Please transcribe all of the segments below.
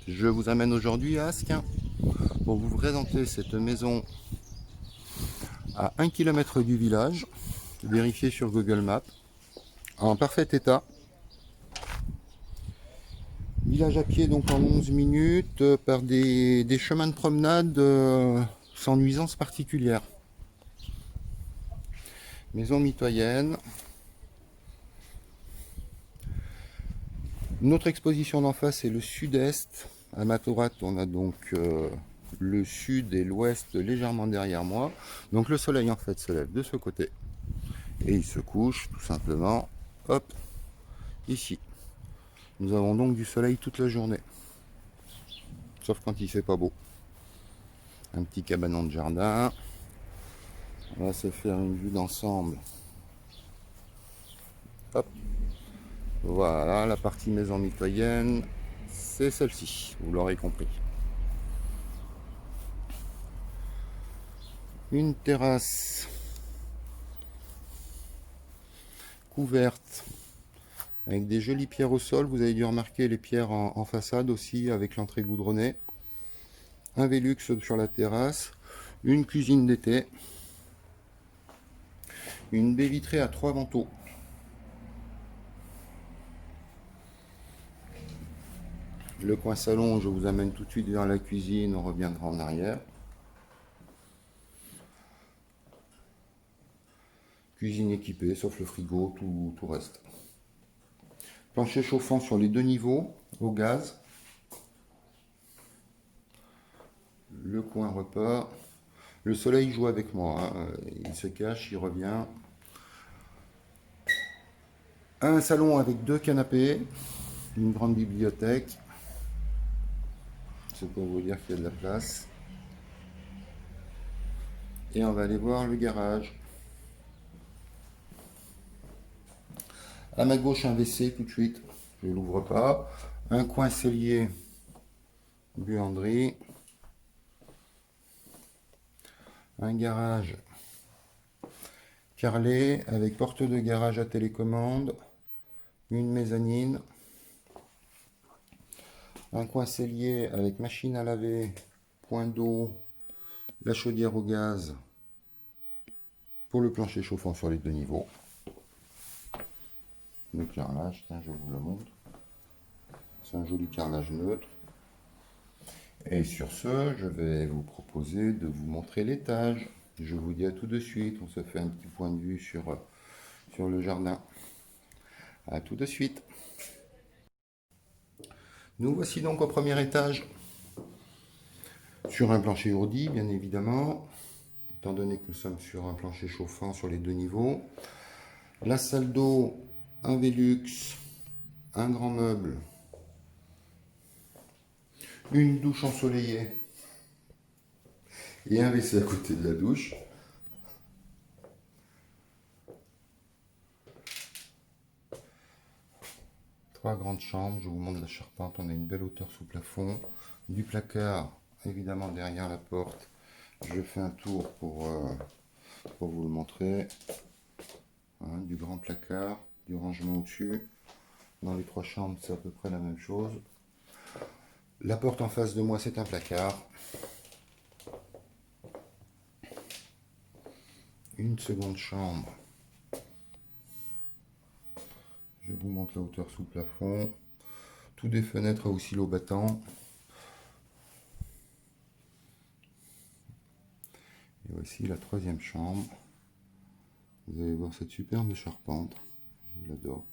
Je vous amène aujourd'hui à Asquin pour vous présenter cette maison à 1 km du village, vérifiée sur Google Maps, en parfait état. Village à pied donc en 11 minutes par des chemins de promenade sans nuisance particulière. Maison mitoyenne. Notre exposition d'en face est le sud-est. À ma droite, on a donc le sud et l'ouest légèrement derrière moi. Donc le soleil en fait se lève de ce côté et il se couche tout simplement, hop, ici. Nous avons donc du soleil toute la journée, sauf quand il fait pas beau. Un petit cabanon de jardin. On va se faire une vue d'ensemble. Hop. Voilà, la partie maison mitoyenne, c'est celle-ci, vous l'aurez compris. Une terrasse couverte avec des jolies pierres au sol. Vous avez dû remarquer les pierres en façade aussi avec l'entrée goudronnée. Un Velux sur la terrasse, une cuisine d'été, une baie vitrée à 3 vantaux. Le coin salon, je vous amène tout de suite vers la cuisine, on reviendra en arrière. Cuisine équipée, sauf le frigo, tout reste. Plancher chauffant sur les deux niveaux, au gaz. Le coin repas. Le soleil joue avec moi, hein. Il se cache, il revient. Un salon avec 2 canapés, une grande bibliothèque. C'est pour vous dire qu'il y a de la place. Et on va aller voir le garage. À ma gauche, un WC tout de suite. Je ne l'ouvre pas. Un coin cellier, buanderie. Un garage carrelé avec porte de garage à télécommande. Une mezzanine. Un coin cellier avec machine à laver, point d'eau, la chaudière au gaz pour le plancher chauffant sur les deux niveaux. Le carrelage, tiens, je vous le montre. C'est un joli carrelage neutre. Et sur ce, je vais vous proposer de vous montrer l'étage. Je vous dis à tout de suite. On se fait un petit point de vue sur le jardin. À tout de suite. Nous voici donc au premier étage. Sur un plancher ourdi, bien évidemment. Étant donné que nous sommes sur un plancher chauffant sur les deux niveaux. La salle d'eau, un Velux, un grand meuble, une douche ensoleillée et un WC à côté de la douche. Trois grandes chambres, je vous montre la charpente, on a une belle hauteur sous plafond, du placard évidemment derrière la porte. Je fais un tour pour vous le montrer. Hein, du grand placard, du rangement au-dessus. Dans les trois chambres, c'est à peu près la même chose. La porte en face de moi, c'est un placard. Une seconde chambre. Je vous montre la hauteur sous plafond. Tout des fenêtres à oscillo battant. Et voici la troisième chambre. Vous allez voir cette superbe charpente. Je l'adore.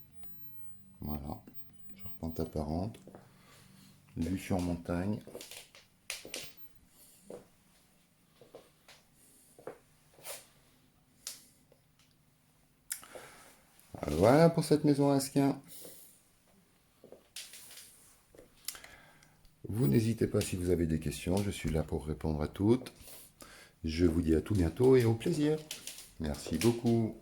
Voilà. Charpente apparente. Vue sur montagne. Voilà pour cette maison à Asquin. Vous n'hésitez pas si vous avez des questions, je suis là pour répondre à toutes. Je vous dis à tout bientôt et au plaisir. Merci beaucoup.